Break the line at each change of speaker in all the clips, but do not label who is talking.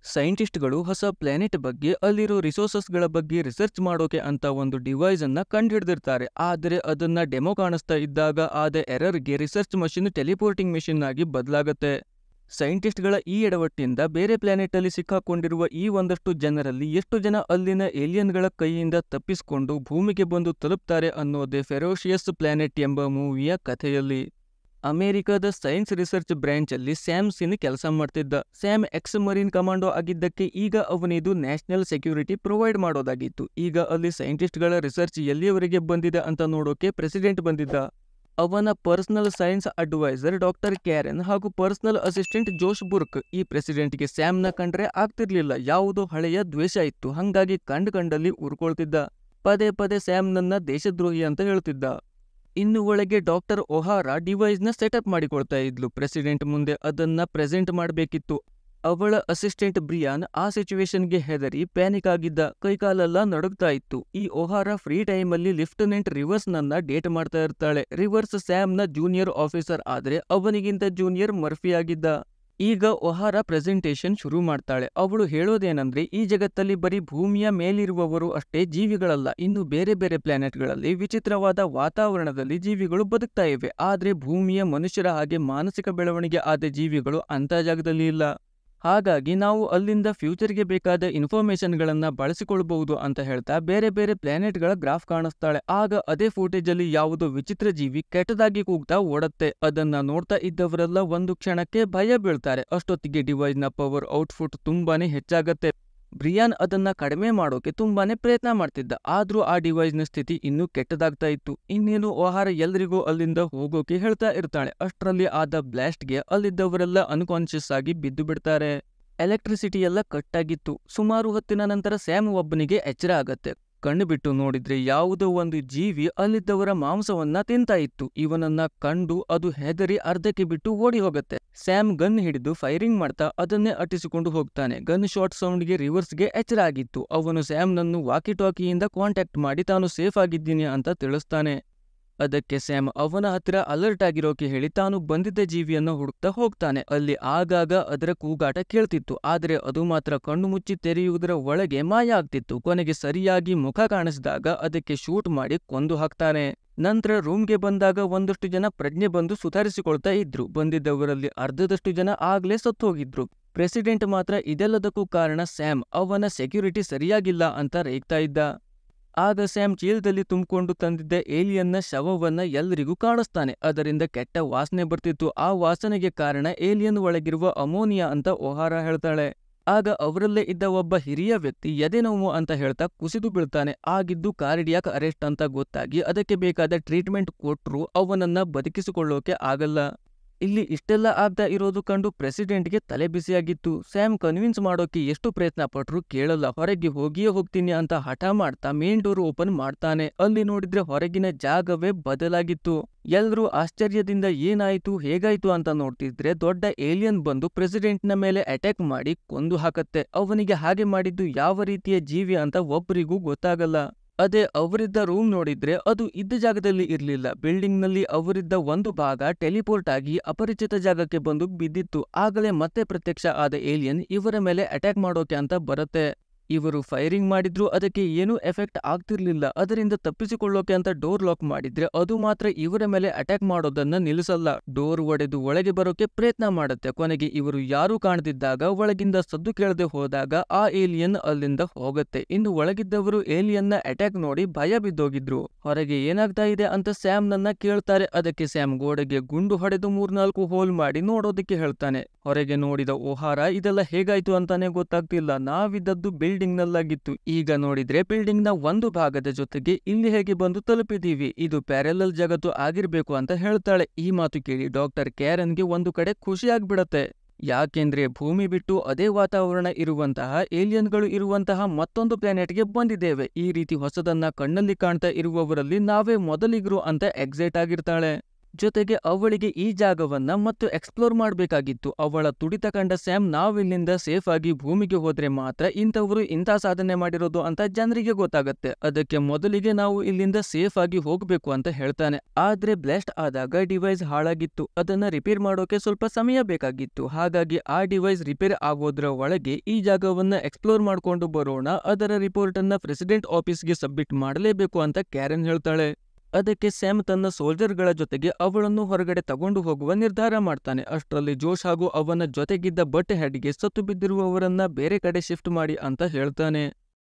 ಸೈಂಟಿಸ್ಟ್ಗಳು ಹೊಸ ಪ್ಲಾನೆಟ್ ಬಗ್ಗೆ ಅಲ್ಲಿರೋ ರಿಸೋರ್ಸಸ್ಗಳ ಬಗ್ಗೆ ರಿಸರ್ಚ್ ಮಾಡೋಕೆ ಅಂತ ಒಂದು ಡಿವೈಸ್ ಅನ್ನ ಕಂಡುಹಿಡಿದಿರ್ತಾರೆ. ಆದರೆ ಅದನ್ನ ಡೆಮೋ ಕಾಣಿಸ್ತಾ ಇದ್ದಾಗ ಆದ ಎರರ್ಗೆ ರಿಸರ್ಚ್ ಮಷಿನ್ ಟೆಲಿಪೋರ್ಟಿಂಗ್ ಮೆಷಿನ್ ಆಗಿ ಬದಲಾಗುತ್ತೆ. ಸೈಂಟಿಸ್ಟ್ಗಳ ಈ ಎಡವಟ್ಟಿಂದ ಬೇರೆ ಪ್ಲಾನೆಟ್ ಅಲ್ಲಿ ಸಿಕ್ಕಾಕೊಂಡಿರುವ ಈ ಒಂದಷ್ಟು ಜನರಲ್ಲಿ ಎಷ್ಟು ಜನ ಅಲ್ಲಿನ ಏಲಿಯನ್ಗಳ ಕೈಯಿಂದ ತಪ್ಪಿಸಿಕೊಂಡು ಭೂಮಿಗೆ ಬಂದು ತಲುಪ್ತಾರೆ ಅನ್ನೋದೇ ಫೆರೋಷಿಯಸ್ ಪ್ಲಾನೆಟ್ ಎಂಬ ಮೂವಿಯ ಕಥೆಯಲ್ಲಿ. ಅಮೆರಿಕದ ಸೈನ್ಸ್ ರಿಸರ್ಚ್ ಬ್ರಾಂಚ್ ಅಲ್ಲಿ ಸ್ಯಾಮ್ ಸಿನ್ ಕೆಲಸ ಮಾಡ್ತಿದ್ದ. ಸ್ಯಾಮ್ ಎಕ್ಸ್ ಮರೀನ್ ಕಮಾಂಡೋ ಆಗಿದ್ದಕ್ಕೆ ಈಗ ಅವನಿದು ನ್ಯಾಷನಲ್ ಸೆಕ್ಯೂರಿಟಿ ಪ್ರೊವೈಡ್ ಮಾಡೋದಾಗಿತ್ತು. ಈಗ ಅಲ್ಲಿ ಸೈಂಟಿಸ್ಟ್ಗಳ ರಿಸರ್ಚ್ ಎಲ್ಲಿಯವರೆಗೆ ಬಂದಿದೆ ಅಂತ ನೋಡೋಕೆ ಪ್ರೆಸಿಡೆಂಟ್ ಬಂದಿದ್ದ. ಅವನ ಪರ್ಸನಲ್ ಸೈನ್ಸ್ ಅಡ್ವೈಸರ್ ಡಾಕ್ಟರ್ ಕ್ಯಾರೆನ್ ಹಾಗೂ ಪರ್ಸನಲ್ ಅಸಿಸ್ಟೆಂಟ್ ಜೋಶ್ ಬುರ್ಕ್. ಈ ಪ್ರೆಸಿಡೆಂಟ್ಗೆ ಸ್ಯಾಮ್ನ ಕಂಡ್ರೆ ಆಗ್ತಿರ್ಲಿಲ್ಲ, ಯಾವುದೋ ಹಳೆಯ ದ್ವೇಷ ಇತ್ತು. ಹಂಗಾಗಿ ಕಂಡಲ್ಲಿ ಉರ್ಕೊಳ್ತಿದ್ದ. ಪದೇ ಪದೇ ಸ್ಯಾಮ್ನನ್ನ ದೇಶದ್ರೋಹಿ ಅಂತ ಹೇಳ್ತಿದ್ದ. ಇನ್ನು ಒಳಗೆ ಡಾಕ್ಟರ್ ಒಹಾರಾ ಡಿವೈಸ್ನ ಸೆಟಪ್ ಮಾಡಿಕೊಳ್ತಾ ಇದ್ಲು. ಪ್ರೆಸಿಡೆಂಟ್ ಮುಂದೆ ಅದನ್ನ ಪ್ರೆಸೆಂಟ್ ಮಾಡಬೇಕಿತ್ತು. ಅವಳ ಅಸಿಸ್ಟೆಂಟ್ ಬ್ರಿಯಾನ್ ಆ ಸಿಚುವೇಶನ್ಗೆ ಹೆದರಿ ಪ್ಯಾನಿಕ್ ಆಗಿದ್ದ. ಕೈಕಾಲೆಲ್ಲ ನಡುಗ್ತಾ ಇತ್ತು. ಈ ಒಹಾರಾ ಫ್ರೀ ಟೈಮಲ್ಲಿ ಲೆಫ್ಟಿನೆಂಟ್ ರಿವರ್ಸ್ ನನ್ನ ಡೇಟ್ ಮಾಡ್ತಾ ಇರ್ತಾಳೆ. ರಿವರ್ಸ್ ಸ್ಯಾಮ್ನ ಜೂನಿಯರ್ ಆಫೀಸರ್ ಆದ್ರೆ ಅವನಿಗಿಂತ ಜೂನಿಯರ್ ಮರ್ಫಿ ಆಗಿದ್ದ. ಈಗ ಒಹಾರಾ ಪ್ರೆಸೆಂಟೇಷನ್ ಶುರು ಮಾಡ್ತಾಳೆ. ಅವಳು ಹೇಳೋದೇನಂದ್ರೆ ಈ ಜಗತ್ತಲ್ಲಿ ಬರೀ ಭೂಮಿಯ ಮೇಲಿರುವವರು ಅಷ್ಟೇ ಜೀವಿಗಳಲ್ಲ, ಇನ್ನು ಬೇರೆ ಬೇರೆ ಪ್ಲಾನೆಟ್ಗಳಲ್ಲಿ ವಿಚಿತ್ರವಾದ ವಾತಾವರಣದಲ್ಲಿ ಜೀವಿಗಳು ಬದುಕ್ತಾ ಇವೆ. ಆದ್ರೆ ಭೂಮಿಯ ಮನುಷ್ಯರ ಹಾಗೆ ಮಾನಸಿಕ ಬೆಳವಣಿಗೆ ಆದ ಜೀವಿಗಳು ಅಂತ ಜಾಗದಲ್ಲಿ ಇಲ್ಲ. ಹಾಗಾಗಿ ನಾವು ಅಲ್ಲಿಂದ ಫ್ಯೂಚರ್ಗೆ ಬೇಕಾದ ಇನ್ಫಾರ್ಮೇಶನ್ಗಳನ್ನ ಬಳಸಿಕೊಳ್ಬಹುದು ಅಂತ ಹೇಳ್ತಾ ಬೇರೆ ಬೇರೆ ಪ್ಲಾನೆಟ್ಗಳ ಗ್ರಾಫ್ ಕಾಣಿಸ್ತಾಳೆ. ಆಗ ಅದೇ ಫೂಟೇಜ್ ಅಲ್ಲಿ ಯಾವುದೋ ವಿಚಿತ್ರ ಜೀವಿ ಕೆಟ್ಟದಾಗಿ ಕೂಗ್ತಾ ಓಡತ್ತೆ. ಅದನ್ನ ನೋಡ್ತಾ ಇದ್ದವರೆಲ್ಲ ಒಂದು ಕ್ಷಣಕ್ಕೆ ಭಯ ಬೀಳ್ತಾರೆ. ಅಷ್ಟೊತ್ತಿಗೆ ಡಿವೈಸ್ನ ಪವರ್ ಔಟ್ಪುಟ್ ತುಂಬಾನೇ ಹೆಚ್ಚಾಗತ್ತೆ. ಬ್ರಿಯಾನ್ ಅದನ್ನ ಕಡಿಮೆ ಮಾಡೋಕೆ ತುಂಬಾನೇ ಪ್ರಯತ್ನ ಮಾಡ್ತಿದ್ದ. ಆದ್ರೂ ಆ ಡಿವೈಸ್ನ ಸ್ಥಿತಿ ಇನ್ನೂ ಕೆಟ್ಟದಾಗ್ತಾ ಇತ್ತು. ಇನ್ನೇನು ಒಹಾರಾ ಎಲ್ರಿಗೂ ಅಲ್ಲಿಂದ ಹೋಗೋಕೆ ಹೇಳ್ತಾ ಇರ್ತಾಳೆ. ಅಷ್ಟರಲ್ಲಿ ಆದ ಬ್ಲಾಸ್ಟ್ಗೆ ಅಲ್ಲಿದ್ದವರೆಲ್ಲ ಅನ್ಕಾನ್ಶಿಯಸ್ ಆಗಿ ಬಿದ್ದು ಬಿಡ್ತಾರೆ. ಎಲೆಕ್ಟ್ರಿಸಿಟಿ ಎಲ್ಲ ಕಟ್ ಆಗಿತ್ತು. ಸುಮಾರು ಹೊತ್ತಿನ ನಂತರ ಸ್ಯಾಮ್ ಒಬ್ಬನಿಗೆ ಎಚ್ಚರ ಆಗತ್ತೆ. ಕಣ್ಣು ಬಿಟ್ಟು ನೋಡಿದ್ರೆ ಯಾವುದೋ ಒಂದು ಜೀವಿ ಅಲ್ಲಿದ್ದವರ ಮಾಂಸವನ್ನ ತಿಂತಾ ಇತ್ತು. ಇವನನ್ನ ಕಂಡು ಅದು ಹೆದರಿ ಅರ್ಧಕ್ಕೆ ಬಿಟ್ಟು ಓಡಿ ಹೋಗತ್ತೆ. ಸ್ಯಾಮ್ ಗನ್ ಹಿಡಿದು ಫೈರಿಂಗ್ ಮಾಡ್ತಾ ಅದನ್ನೇ ಅಟ್ಟಿಸಿಕೊಂಡು ಹೋಗ್ತಾನೆ. ಗನ್ ಶಾಟ್ ಸೌಂಡ್ಗೆ ರಿವರ್ಸ್ಗೆ ಎಚ್ಚರ ಆಗಿತ್ತು. ಅವನು ಸ್ಯಾಮ್ನನ್ನು ವಾಕಿ ಟಾಕಿಯಿಂದ ಕಾಂಟ್ಯಾಕ್ಟ್ ಮಾಡಿ ತಾನು ಸೇಫ್ ಆಗಿದ್ದೀನಿ ಅಂತ ತಿಳಿಸ್ತಾನೆ. ಅದಕ್ಕೆ ಸ್ಯಾಮ್ ಅವನ ಹತ್ತಿರ ಅಲರ್ಟ್ ಆಗಿರೋಕೆ ಹೇಳಿ ತಾನು ಬಂದಿದ್ದ ಜೀವಿಯನ್ನು ಹುಡುಕ್ತಾ ಹೋಗ್ತಾನೆ. ಅಲ್ಲಿ ಆಗಾಗ ಅದರ ಕೂಗಾಟ ಕೇಳ್ತಿತ್ತು. ಆದ್ರೆ ಅದು ಮಾತ್ರ ಕಣ್ಣು ಮುಚ್ಚಿ ತೆರೆಯುವುದರ ಒಳಗೆ ಮಾಯ ಆಗ್ತಿತ್ತು. ಕೊನೆಗೆ ಸರಿಯಾಗಿ ಮುಖ ಕಾಣಿಸಿದಾಗ ಅದಕ್ಕೆ ಶೂಟ್ ಮಾಡಿ ಕೊಂದು ಹಾಕ್ತಾನೆ. ನಂತರ ರೂಮ್ಗೆ ಬಂದಾಗ ಒಂದಷ್ಟು ಜನ ಪ್ರಜ್ಞೆ ಬಂದು ಸುಧಾರಿಸಿಕೊಳ್ತಾ ಇದ್ರು. ಬಂದಿದ್ದವರಲ್ಲಿ ಅರ್ಧದಷ್ಟು ಜನ ಆಗ್ಲೇ ಸತ್ತು ಹೋಗಿದ್ರು. ಪ್ರೆಸಿಡೆಂಟ್ ಮಾತ್ರ ಇದೆಲ್ಲದಕ್ಕೂ ಕಾರಣ ಸ್ಯಾಮ್, ಅವನ ಸೆಕ್ಯೂರಿಟಿ ಸರಿಯಾಗಿಲ್ಲ ಅಂತ ರೇಗ್ತಾ ಇದ್ದ. ಆಗ ಸ್ಯಾಮ್ ಚೀಲದಲ್ಲಿ ತುಂಬಿಕೊಂಡು ತಂದಿದ್ದ ಏಲಿಯನ್ನ ಶವವನ್ನ ಎಲ್ರಿಗೂ ಕಾಣಿಸ್ತಾನೆ. ಅದರಿಂದ ಕೆಟ್ಟ ವಾಸನೆ ಬರ್ತಿತ್ತು. ಆ ವಾಸನೆಗೆ ಕಾರಣ ಏಲಿಯನ್ ಒಳಗಿರುವ ಅಮೋನಿಯಾ ಅಂತ ಒಹಾರಾ ಹೇಳ್ತಾಳೆ. ಆಗ ಅವರಲ್ಲೇ ಇದ್ದ ಒಬ್ಬ ಹಿರಿಯ ವ್ಯಕ್ತಿ ಎದೆ ನೋವು ಅಂತ ಹೇಳ್ತಾ ಕುಸಿದು ಬೀಳ್ತಾನೆ. ಆಗಿದ್ದು ಕಾರ್ಡಿಯಾಕ್ ಅರೆಸ್ಟ್ ಅಂತ ಗೊತ್ತಾಗಿ ಅದಕ್ಕೆ ಬೇಕಾದ ಟ್ರೀಟ್ಮೆಂಟ್ ಕೊಟ್ರೂ ಅವನನ್ನ ಬದುಕಿಸಿಕೊಳ್ಳೋಕೆ ಆಗಲ್ಲ. ಇಲ್ಲಿ ಇಷ್ಟೆಲ್ಲ ಆಗ್ತಾ ಇರೋದು ಕಂಡು ಪ್ರೆಸಿಡೆಂಟ್ಗೆ ತಲೆ ಬಿಸಿಯಾಗಿತ್ತು. ಸ್ಯಾಮ್ ಕನ್ವಿನ್ಸ್ ಮಾಡೋಕೆ ಎಷ್ಟು ಪ್ರಯತ್ನ ಪಟ್ರು ಕೇಳಲ್ಲ. ಹೊರಗೆ ಹೋಗಿಯೇ ಹೋಗ್ತೀನಿ ಅಂತ ಹಠ ಮಾಡ್ತಾ ಮೇನ್ ಡೋರ್ ಓಪನ್ ಮಾಡ್ತಾನೆ. ಅಲ್ಲಿ ನೋಡಿದ್ರೆ ಹೊರಗಿನ ಜಾಗವೇ ಬದಲಾಗಿತ್ತು. ಎಲ್ರೂ ಆಶ್ಚರ್ಯದಿಂದ ಏನಾಯ್ತು ಹೇಗಾಯ್ತು ಅಂತ ನೋಡ್ತಿದ್ರೆ ದೊಡ್ಡ ಏಲಿಯನ್ ಬಂದು ಪ್ರೆಸಿಡೆಂಟ್ನ ಮೇಲೆ ಅಟ್ಯಾಕ್ ಮಾಡಿ ಕೊಂದು ಹಾಕತ್ತೆ. ಅವನಿಗೆ ಹಾಗೆ ಮಾಡಿದ್ದು ಯಾವ ರೀತಿಯ ಜೀವಿ ಅಂತ ಒಬ್ಬರಿಗೂ ಗೊತ್ತಾಗಲ್ಲ. ಅದೇ ಅವರಿದ್ದ ರೂಮ್ ನೋಡಿದ್ರೆ ಅದು ಇದ್ದ ಜಾಗದಲ್ಲಿ ಇರ್ಲಿಲ್ಲ. ಬಿಲ್ಡಿಂಗ್ ನಲ್ಲಿ ಅವರಿದ್ದ ಒಂದು ಭಾಗ ಟೆಲಿಪೋರ್ಟ್ ಆಗಿ ಅಪರಿಚಿತ ಜಾಗಕ್ಕೆ ಬಂದು ಬಿದ್ದಿತ್ತು. ಆಗಲೇ ಮತ್ತೆ ಪ್ರತ್ಯಕ್ಷ ಆದ ಏಲಿಯನ್ ಇವರ ಮೇಲೆ ಅಟ್ಯಾಕ್ ಮಾಡೋಕೆ ಅಂತ ಬರುತ್ತೆ. ಇವರು ಫೈರಿಂಗ್ ಮಾಡಿದ್ರು ಅದಕ್ಕೆ ಏನೂ ಎಫೆಕ್ಟ್ ಆಗ್ತಿರ್ಲಿಲ್ಲ. ಅದರಿಂದ ತಪ್ಪಿಸಿಕೊಳ್ಳೋಕೆ ಅಂತ ಡೋರ್ ಲಾಕ್ ಮಾಡಿದ್ರೆ ಅದು ಮಾತ್ರ ಇವರ ಮೇಲೆ ಅಟ್ಯಾಕ್ ಮಾಡೋದನ್ನ ನಿಲ್ಲಿಸಲ್ಲ. ಡೋರ್ ಒಡೆದು ಒಳಗೆ ಬರೋಕೆ ಪ್ರಯತ್ನ ಮಾಡುತ್ತೆ. ಕೊನೆಗೆ ಇವರು ಯಾರೂ ಕಾಣದಿದ್ದಾಗ ಒಳಗಿಂದ ಸದ್ದು ಕೇಳದೆ ಹೋದಾಗ ಆ ಏಲಿಯನ್ ಅಲ್ಲಿಂದ ಹೋಗುತ್ತೆ. ಇನ್ನು ಒಳಗಿದ್ದವರು ಏಲಿಯನ್ನ ಅಟ್ಯಾಕ್ ನೋಡಿ ಭಯ ಬಿದ್ದೋಗಿದ್ರು. ಹೊರಗೆ ಏನಾಗ್ತಾ ಇದೆ ಅಂತ ಸ್ಯಾಮ್ ನನ್ನ ಕೇಳ್ತಾರೆ. ಅದಕ್ಕೆ ಸ್ಯಾಮ್ ಗೋಡೆಗೆ ಗುಂಡು ಹೊಡೆದು 3-4 ಹೋಲ್ ಮಾಡಿ ನೋಡೋದಕ್ಕೆ ಹೇಳ್ತಾನೆ. ಹೊರಗೆ ನೋಡಿದ ಒಹಾರಾ ಇದೆಲ್ಲ ಹೇಗಾಯ್ತು ಅಂತಾನೆ ಗೊತ್ತಾಗ್ತಿಲ್ಲ, ನಾವಿದ್ದದ್ದು ಬಿಲ್ಡಿಂಗ್ ನಲ್ಲಾಗಿತ್ತು. ಈಗ ನೋಡಿದ್ರೆ ಬಿಲ್ಡಿಂಗ್ ನ ಒಂದು ಭಾಗದ ಜೊತೆಗೆ ಇಲ್ಲಿ ಹೇಗೆ ಬಂದು ತಲುಪಿದೀವಿ, ಇದು ಪ್ಯಾರಲಲ್ ಜಗತ್ತು ಆಗಿರ್ಬೇಕು ಅಂತ ಹೇಳ್ತಾಳೆ. ಈ ಮಾತು ಕೇಳಿ ಡಾಕ್ಟರ್ ಕ್ಯಾರನ್ಗೆ ಒಂದು ಕಡೆ ಖುಷಿ ಆಗ್ಬಿಡತ್ತೆ. ಯಾಕೆಂದ್ರೆ ಭೂಮಿ ಬಿಟ್ಟು ಅದೇ ವಾತಾವರಣ ಇರುವಂತಹ ಏಲಿಯನ್ಗಳು ಇರುವಂತಹ ಮತ್ತೊಂದು ಪ್ಲಾನೆಟ್ಗೆ ಬಂದಿದ್ದೇವೆ. ಈ ರೀತಿ ಹೊಸದನ್ನ ಕಣ್ಣಲ್ಲಿ ಕಾಣ್ತಾ ಇರುವವರಲ್ಲಿ ನಾವೇ ಮೊದಲಿಗರು ಅಂತ ಎಕ್ಸೈಟ್ ಆಗಿರ್ತಾಳೆ. ಜೊತೆಗೆ ಅವಳಿಗೆ ಈ ಜಾಗವನ್ನ ಮತ್ತು ಎಕ್ಸ್ಪ್ಲೋರ್ ಮಾಡಬೇಕಾಗಿತ್ತು. ಅವಳ ತುಡಿತ ಕಂಡ ಸ್ಯಾಮ್ ನಾವಿಲ್ಲಿಂದ ಸೇಫ್ ಆಗಿ ಭೂಮಿಗೆ ಹೋದ್ರೆ ಮಾತ್ರ ಇಂಥವ್ರು ಇಂಥ ಸಾಧನೆ ಮಾಡಿರೋದು ಅಂತ ಜನರಿಗೆ ಗೊತ್ತಾಗತ್ತೆ. ಅದಕ್ಕೆ ಮೊದಲಿಗೆ ನಾವು ಇಲ್ಲಿಂದ ಸೇಫ್ ಆಗಿ ಹೋಗ್ಬೇಕು ಅಂತ ಹೇಳ್ತಾನೆ. ಆದ್ರೆ ಬ್ಲಾಸ್ಟ್ ಆದಾಗ ಡಿವೈಸ್ ಹಾಳಾಗಿತ್ತು. ಅದನ್ನ ರಿಪೇರ್ ಮಾಡೋಕೆ ಸ್ವಲ್ಪ ಸಮಯ ಬೇಕಾಗಿತ್ತು. ಹಾಗಾಗಿ ಆ ಡಿವೈಸ್ ರಿಪೇರ್ ಆಗೋದ್ರ ಒಳಗೆ ಈ ಜಾಗವನ್ನ ಎಕ್ಸ್ಪ್ಲೋರ್ ಮಾಡ್ಕೊಂಡು ಬರೋಣ, ಅದರ ರಿಪೋರ್ಟ್ ಅನ್ನ ಪ್ರೆಸಿಡೆಂಟ್ ಆಫೀಸ್ಗೆ ಸಬ್ಮಿಟ್ ಮಾಡಲೇಬೇಕು ಅಂತ ಕ್ಯಾರೆನ್ ಹೇಳ್ತಾಳೆ. ಅದಕ್ಕೆ ಸ್ಯಾಮ್ ತನ್ನ ಸೋಲ್ಜರ್ಗಳ ಜೊತೆಗೆ ಅವಳನ್ನು ಹೊರಗಡೆ ತಗೊಂಡು ಹೋಗುವ ನಿರ್ಧಾರ ಮಾಡ್ತಾನೆ. ಅಷ್ಟರಲ್ಲಿ ಜೋಶ್ ಹಾಗೂ ಅವನ ಜೊತೆಗಿದ್ದ ಬಟ್ ಹೆಡ್ಗೆ ಸತ್ತು ಬಿದ್ದಿರುವವರನ್ನ ಬೇರೆ ಕಡೆ ಶಿಫ್ಟ್ ಮಾಡಿ ಅಂತ ಹೇಳ್ತಾನೆ.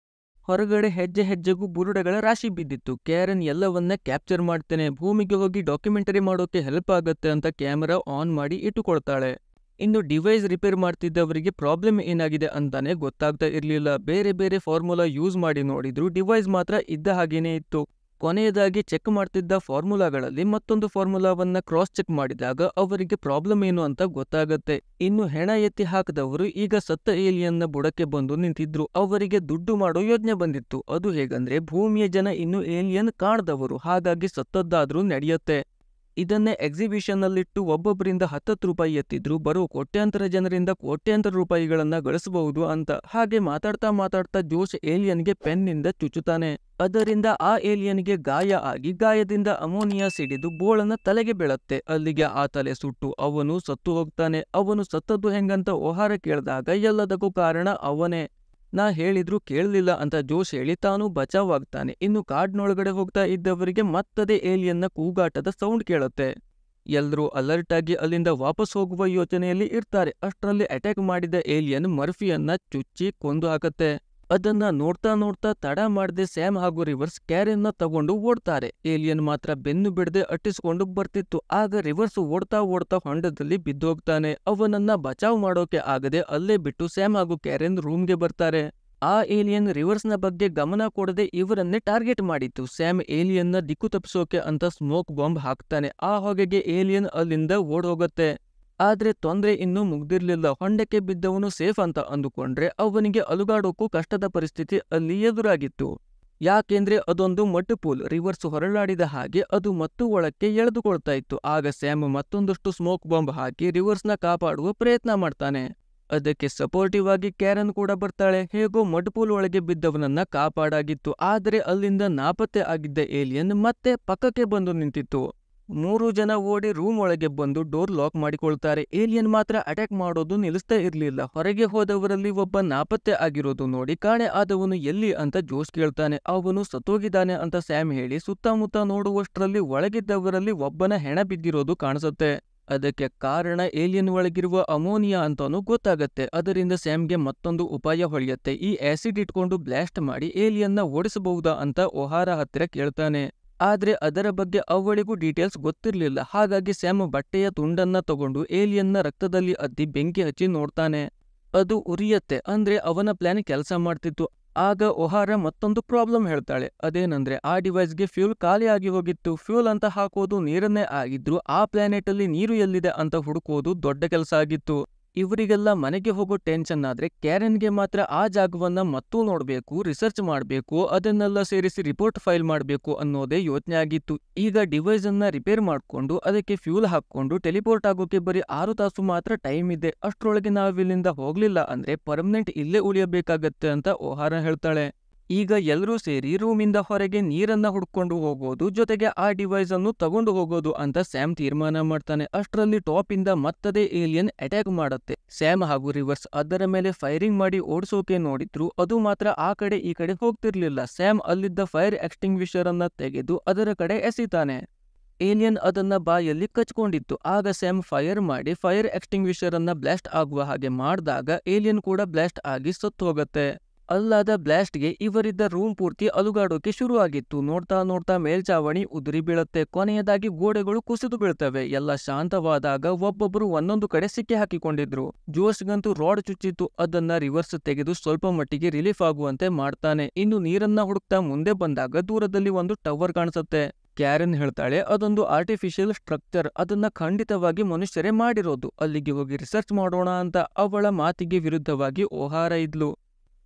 ಹೊರಗಡೆ ಹೆಜ್ಜೆ ಹೆಜ್ಜೆಗೂ ಬುರುಡೆಗಳ ರಾಶಿ ಬಿದ್ದಿತ್ತು. ಕ್ಯಾರೆನ್ ಎಲ್ಲವನ್ನ ಕ್ಯಾಪ್ಚರ್ ಮಾಡ್ತಾನೆ. ಭೂಮಿಗೆ ಹೋಗಿ ಡಾಕ್ಯುಮೆಂಟರಿ ಮಾಡೋಕೆ ಹೆಲ್ಪ್ ಆಗತ್ತೆ ಅಂತ ಕ್ಯಾಮೆರಾ ಆನ್ ಮಾಡಿ ಇಟ್ಟುಕೊಳ್ತಾಳೆ. ಇನ್ನು ಡಿವೈಸ್ ರಿಪೇರ್ ಮಾಡ್ತಿದ್ದವರಿಗೆ ಪ್ರಾಬ್ಲಮ್ ಏನಾಗಿದೆ ಅಂತಾನೆ ಗೊತ್ತಾಗ್ತಾ ಇರ್ಲಿಲ್ಲ. ಬೇರೆ ಬೇರೆ ಫಾರ್ಮುಲಾ ಯೂಸ್ ಮಾಡಿ ನೋಡಿದ್ರು ಡಿವೈಸ್ ಮಾತ್ರ ಇದ್ದ ಹಾಗೇನೆ ಇತ್ತು. ಕೊನೆಯದಾಗಿ ಚೆಕ್ ಮಾಡ್ತಿದ್ದ ಫಾರ್ಮುಲಾಗಳಲ್ಲಿ ಮತ್ತೊಂದು ಫಾರ್ಮುಲಾವನ್ನ ಕ್ರಾಸ್ ಚೆಕ್ ಮಾಡಿದಾಗ ಅವರಿಗೆ ಪ್ರಾಬ್ಲಮ್ ಏನು ಅಂತ ಗೊತ್ತಾಗತ್ತೆ. ಇನ್ನು ಹೆಣ ಎತ್ತಿ ಹಾಕದವರು ಈಗ ಸತ್ತ ಏಲಿಯನ್ನ ಬುಡಕ್ಕೆ ಬಂದು ನಿಂತಿದ್ರು. ಅವರಿಗೆ ದುಡ್ಡು ಮಾಡೋ ಯೋಜನೆ ಬಂದಿತ್ತು. ಅದು ಹೇಗಂದ್ರೆ ಭೂಮಿಯ ಜನ ಇನ್ನು ಏಲಿಯನ್ ಕಾಣದವರು, ಹಾಗಾಗಿ ಸತ್ತದ್ದಾದ್ರೂ ನಡೆಯುತ್ತೆ. ಇದನ್ನೇ ಎಕ್ಸಿಬಿಷನ್ ನಲ್ಲಿಟ್ಟು ಒಬ್ಬೊಬ್ಬರಿಂದ 10 ರೂಪಾಯಿ ಎತ್ತಿದ್ರು ಬರೋ ಕೋಟ್ಯಾಂತರ ಜನರಿಂದ ಕೋಟ್ಯಾಂತರ ರೂಪಾಯಿಗಳನ್ನ ಗಳಿಸಬಹುದು ಅಂತ. ಹಾಗೆ ಮಾತಾಡ್ತಾ ಜೋಶ್ ಏಲಿಯನ್ಗೆ ಪೆನ್ನಿಂದ ಚುಚ್ಚುತ್ತಾನೆ. ಅದರಿಂದ ಆ ಏಲಿಯನ್ಗೆ ಗಾಯ ಆಗಿ ಗಾಯದಿಂದ ಅಮೋನಿಯಾ ಸಿಡಿದು ಬೋಳನ ತಲೆಗೆ ಬೀಳತ್ತೆ. ಅಲ್ಲಿಗೆ ಆ ತಲೆ ಸುಟ್ಟು ಅವನು ಸತ್ತು ಹೋಗ್ತಾನೆ. ಅವನು ಸತ್ತದ್ದು ಹೆಂಗಂತ ಓಹಾರ ಕೇಳಿದಾಗ ಎಲ್ಲದಕ್ಕೂ ಕಾರಣ ಅವನೇ, ನಾ ಹೇಳಿದ್ರು ಕೇಳಲಿಲ್ಲ ಅಂತ ಜೋಶ್ ಹೇಳಿ ತಾನು ಬಚಾವಾಗ್ತಾನೆ. ಇನ್ನು ಕಾಡ್ನೊಳಗಡೆ ಹೋಗ್ತಾ ಇದ್ದವರಿಗೆ ಮತ್ತದೇ ಏಲಿಯನ್ನ ಕೂಗಾಟದ ಸೌಂಡ್ ಕೇಳುತ್ತೆ. ಎಲ್ರೂ ಅಲರ್ಟ್ ಆಗಿ ಅಲ್ಲಿಂದ ವಾಪಸ್ ಹೋಗುವ ಯೋಚನೆಯಲ್ಲಿ ಇರ್ತಾರೆ. ಅಷ್ಟರಲ್ಲಿ ಅಟ್ಯಾಕ್ ಮಾಡಿದ ಏಲಿಯನ್ ಮರ್ಫಿಯನ್ನ ಚುಚ್ಚಿ ಕೊಂದು ಹಾಕತ್ತೆ. ಅದನ್ನ ನೋಡ್ತಾ ತಡ ಮಾಡದೆ ಸ್ಯಾಮ್ ಹಾಗೂ ರಿವರ್ಸ್ ಕ್ಯಾರೆನ್ನ ತಗೊಂಡು ಓಡ್ತಾರೆ. ಏಲಿಯನ್ ಮಾತ್ರ ಬೆನ್ನು ಬಿಡದೆ ಅಟ್ಟಿಸ್ಕೊಂಡು ಬರ್ತಿತ್ತು. ಆಗ ರಿವರ್ಸ್ ಓಡ್ತಾ ಹೊಂಡದಲ್ಲಿ ಬಿದ್ದೋಗ್ತಾನೆ. ಅವನನ್ನ ಬಚಾವ್ ಮಾಡೋಕೆ ಆಗದೆ ಅಲ್ಲೇ ಬಿಟ್ಟು ಸ್ಯಾಮ್ ಹಾಗೂ ಕ್ಯಾರೆನ್ ರೂಮ್ಗೆ ಬರ್ತಾರೆ. ಆ ಏಲಿಯನ್ ರಿವರ್ಸ್ನ ಬಗ್ಗೆ ಗಮನ ಕೊಡದೆ ಇವರನ್ನೇ ಟಾರ್ಗೆಟ್ ಮಾಡಿತ್ತು. ಸ್ಯಾಮ್ ಏಲಿಯನ್ನ ದಿಕ್ಕು ತಪ್ಪಿಸೋಕೆ ಅಂತ ಸ್ಮೋಕ್ ಬಾಂಬ್ ಹಾಕ್ತಾನೆ. ಆ ಹೊಗೆಗೆ ಏಲಿಯನ್ ಅಲ್ಲಿಂದ ಓಡ್ ಹೋಗುತ್ತೆ. ಆದ್ರೆ ತೊಂದ್ರೆ ಇನ್ನೂ ಮುಗ್ದಿರ್ಲಿಲ್ಲ. ಹೊಂಡಕ್ಕೆ ಬಿದ್ದವನು ಸೇಫ್ ಅಂತ ಅಂದುಕೊಂಡ್ರೆ ಅವನಿಗೆ ಅಲುಗಾಡೋಕ್ಕೂ ಕಷ್ಟದ ಪರಿಸ್ಥಿತಿ ಅಲ್ಲಿ ಎದುರಾಗಿತ್ತು. ಯಾಕೆಂದ್ರೆ ಅದೊಂದು ಮಡ್ ಪೂಲ್. ರಿವರ್ಸ್ ಹೊರಳಾಡಿದ ಹಾಗೆ ಅದು ಮತ್ತು ಒಳಕ್ಕೆ ಎಳೆದುಕೊಳ್ತಾ ಇತ್ತು. ಆಗ ಸ್ಯಾಮ್ ಮತ್ತೊಂದಷ್ಟು ಸ್ಮೋಕ್ ಬಾಂಬ್ ಹಾಕಿ ರಿವರ್ಸ್ನ ಕಾಪಾಡುವ ಪ್ರಯತ್ನ ಮಾಡ್ತಾನೆ. ಅದಕ್ಕೆ ಸಪೋರ್ಟಿವ್ ಆಗಿ ಕ್ಯಾರನ್ ಕೂಡ ಬರ್ತಾಳೆ. ಹೇಗೋ ಮಡ್ ಪೂಲ್ ಒಳಗೆ ಬಿದ್ದವನನ್ನ ಕಾಪಾಡಾಗಿತ್ತು. ಆದರೆ ಅಲ್ಲಿಂದ ನಾಪತ್ತೆ ಆಗಿದ್ದ ಏಲಿಯನ್ ಮತ್ತೆ ಪಕ್ಕಕ್ಕೆ ಬಂದು ನಿಂತಿತ್ತು. 3 ಜನ ಓಡಿ ರೂಮ್ ಒಳಗೆ ಬಂದು ಡೋರ್ ಲಾಕ್ ಮಾಡಿಕೊಳ್ತಾರೆ. ಏಲಿಯನ್ ಮಾತ್ರ ಅಟ್ಯಾಕ್ ಮಾಡೋದು ನಿಲ್ಲಿಸ್ತಾ ಇರ್ಲಿಲ್ಲ. ಹೊರಗೆ ಹೋದವರಲ್ಲಿ ಒಬ್ಬ ನಾಪತ್ತೆ ಆಗಿರೋದು ನೋಡಿ ಕಾಣೆ ಆದವನು ಎಲ್ಲಿ ಅಂತ ಜೋಶ್ ಕೇಳ್ತಾನೆ. ಅವನು ಸತ್ತೋಗಿದ್ದಾನೆ ಅಂತ ಸ್ಯಾಮ್ ಹೇಳಿ ಸುತ್ತಮುತ್ತ ನೋಡುವಷ್ಟರಲ್ಲಿ ಒಳಗಿದ್ದವರಲ್ಲಿ ಒಬ್ಬನ ಹೆಣ ಬಿದ್ದಿರೋದು ಕಾಣಿಸುತ್ತೆ. ಅದಕ್ಕೆ ಕಾರಣ ಏಲಿಯನ್ ಒಳಗಿರುವ ಅಮೋನಿಯಾ ಅಂತಾನೂ ಗೊತ್ತಾಗತ್ತೆ. ಅದರಿಂದ ಸ್ಯಾಮ್ಗೆ ಮತ್ತೊಂದು ಉಪಾಯ ಹೊಳೆಯುತ್ತೆ. ಈ ಆಸಿಡ್ ಇಟ್ಕೊಂಡು ಬ್ಲಾಸ್ಟ್ ಮಾಡಿ ಏಲಿಯನ್ನ ಓಡಿಸಬಹುದಾ ಅಂತ ಓಹಾರ ಹತ್ತಿರ ಕೇಳ್ತಾನೆ. ಆದ್ರೆ ಅದರ ಬಗ್ಗೆ ಅವಳಿಗೂ ಡೀಟೇಲ್ಸ್ ಗೊತ್ತಿರ್ಲಿಲ್ಲ. ಹಾಗಾಗಿ ಸ್ಯಾಮ್ ಬಟ್ಟೆಯ ತುಂಡನ್ನ ತಗೊಂಡು ಏಲಿಯನ್ನ ರಕ್ತದಲ್ಲಿ ಅದ್ದಿ ಬೆಂಕಿ ಹಚ್ಚಿ ನೋಡ್ತಾನೆ. ಅದು ಉರಿಯತ್ತೆ. ಅಂದ್ರೆ ಅವನ ಪ್ಲಾನ್ ಕೆಲಸ ಮಾಡ್ತಿತ್ತು. ಆಗ ಓಹಾರ ಮತ್ತೊಂದು ಪ್ರಾಬ್ಲಮ್ ಹೇಳ್ತಾಳೆ. ಅದೇನಂದ್ರೆ ಆ ಡಿವೈಸ್ಗೆ ಫ್ಯೂಲ್ ಖಾಲಿ ಆಗಿ ಹೋಗಿತ್ತು. ಫ್ಯೂಲ್ ಅಂತ ಹಾಕೋದು ನೀರನ್ನೇ ಆಗಿದ್ರು ಆ ಪ್ಲಾನೆಟ್ ಅಲ್ಲಿ ನೀರು ಎಲ್ಲಿದೆ ಅಂತ ಹುಡುಕೋದು ದೊಡ್ಡ ಕೆಲಸ ಆಗಿತ್ತು. ಇವರಿಗೆಲ್ಲ ಮನೆಗೆ ಹೋಗೋ ಟೆನ್ಷನ್ ಆದ್ರೆ ಕ್ಯಾರೆನ್ಗೆ ಮಾತ್ರ ಆ ಜಾಗವನ್ನ ಮತ್ತೂ ನೋಡ್ಬೇಕು, ರಿಸರ್ಚ್ ಮಾಡ್ಬೇಕು, ಅದನ್ನೆಲ್ಲ ಸೇರಿಸಿ ರಿಪೋರ್ಟ್ ಫೈಲ್ ಮಾಡ್ಬೇಕು ಅನ್ನೋದೇ ಯೋಚನೆ ಆಗಿತ್ತು. ಈಗ ಡಿವೈಸ್ ಅನ್ನ ರಿಪೇರ್ ಮಾಡ್ಕೊಂಡು ಅದಕ್ಕೆ ಫ್ಯೂಲ್ ಹಾಕೊಂಡು ಟೆಲಿಪೋರ್ಟ್ ಆಗೋಕೆ ಬರೀ 6 ತಾಸು ಮಾತ್ರ ಟೈಮ್ ಇದೆ. ಅಷ್ಟ್ರೊಳಗೆ ನಾವಿಲ್ಲಿಂದ ಹೋಗ್ಲಿಲ್ಲ ಅಂದ್ರೆ ಪರ್ಮನೆಂಟ್ ಇಲ್ಲೇ ಉಳಿಯಬೇಕಾಗತ್ತೆ ಅಂತ ಓಹಾರ ಹೇಳ್ತಾಳೆ. ಈಗ ಎಲ್ಲರೂ ಸೇರಿ ರೂಮಿಂದ ಹೊರಗೆ ನೀರನ್ನ ಹುಡ್ಕೊಂಡು ಹೋಗೋದು ಜೊತೆಗೆ ಆ ಡಿವೈಸ್ ಅನ್ನು ತಗೊಂಡು ಹೋಗೋದು ಅಂತ ಸ್ಯಾಮ್ ತೀರ್ಮಾನ ಮಾಡ್ತಾನೆ. ಅಷ್ಟರಲ್ಲಿ ಟಾಪ್ ಇಂದ ಮತ್ತದೇ ಏಲಿಯನ್ ಅಟ್ಯಾಕ್ ಮಾಡುತ್ತೆ. ಸ್ಯಾಮ್ ಹಾಗೂ ರಿವರ್ಸ್ ಅದರ ಮೇಲೆ ಫೈರಿಂಗ್ ಮಾಡಿ ಓಡಿಸೋಕೆ ನೋಡಿದ್ರು ಅದು ಮಾತ್ರ ಆ ಕಡೆ ಈ ಕಡೆ ಹೋಗ್ತಿರ್ಲಿಲ್ಲ. ಸ್ಯಾಮ್ ಅಲ್ಲಿದ್ದ ಫೈರ್ ಎಕ್ಸ್ಟಿಂಗ್ವಿಷರ್ ಅನ್ನ ತೆಗೆದು ಅದರ ಕಡೆ ಎಸಿತಾನೆ. ಏಲಿಯನ್ ಅದನ್ನ ಬಾಯಲ್ಲಿ ಕಚ್ಕೊಂಡಿತ್ತು. ಆಗ ಸ್ಯಾಮ್ ಫೈರ್ ಮಾಡಿ ಫೈರ್ ಎಕ್ಸ್ಟಿಂಗ್ವಿಷರ್ ಅನ್ನ ಬ್ಲಾಸ್ಟ್ ಆಗುವ ಹಾಗೆ ಮಾಡಿದಾಗ ಏಲಿಯನ್ ಕೂಡ ಬ್ಲಾಸ್ಟ್ ಆಗಿ ಸತ್ತು ಹೋಗುತ್ತೆ. ಅಲ್ಲಾದ ಬ್ಲಾಸ್ಟ್ಗೆ ಇವರಿದ್ದ ರೂಮ್ ಪೂರ್ತಿ ಅಲುಗಾಡೋಕೆ ಶುರು ಆಗಿತ್ತು. ನೋಡ್ತಾ ಮೇಲ್ಚಾವಣಿ ಉದುರಿ ಬೀಳುತ್ತೆ. ಕೊನೆಯದಾಗಿ ಗೋಡೆಗಳು ಕುಸಿದು ಬೀಳ್ತವೆ. ಎಲ್ಲ ಶಾಂತವಾದಾಗ ಒಬ್ಬೊಬ್ಬರು ಒಂದೊಂದು ಕಡೆ ಸಿಕ್ಕಿ ಹಾಕಿಕೊಂಡಿದ್ರು. ಜೋಶ್ಗಂತೂ ರಾಡ್ ಚುಚ್ಚಿತ್ತು. ಅದನ್ನ ರಿವರ್ಸ್ ತೆಗೆದು ಸ್ವಲ್ಪ ಮಟ್ಟಿಗೆ ರಿಲೀಫ್ ಆಗುವಂತೆ ಮಾಡ್ತಾನೆ. ಇನ್ನು ನೀರನ್ನ ಹುಡುಕ್ತಾ ಮುಂದೆ ಬಂದಾಗ ದೂರದಲ್ಲಿ ಒಂದು ಟವರ್ ಕಾಣಿಸುತ್ತೆ. ಕ್ಯಾರೆನ್ ಹೇಳ್ತಾಳೆ ಅದೊಂದು ಆರ್ಟಿಫಿಷಿಯಲ್ ಸ್ಟ್ರಕ್ಚರ್, ಅದನ್ನ ಖಂಡಿತವಾಗಿ ಮನುಷ್ಯರೇ ಮಾಡಿರೋದು, ಅಲ್ಲಿಗೆ ಹೋಗಿ ರಿಸರ್ಚ್ ಮಾಡೋಣ ಅಂತ. ಅವಳ ಮಾತಿಗೆ ವಿರುದ್ಧವಾಗಿ ಓಹಾರ ಇದ್ಲು.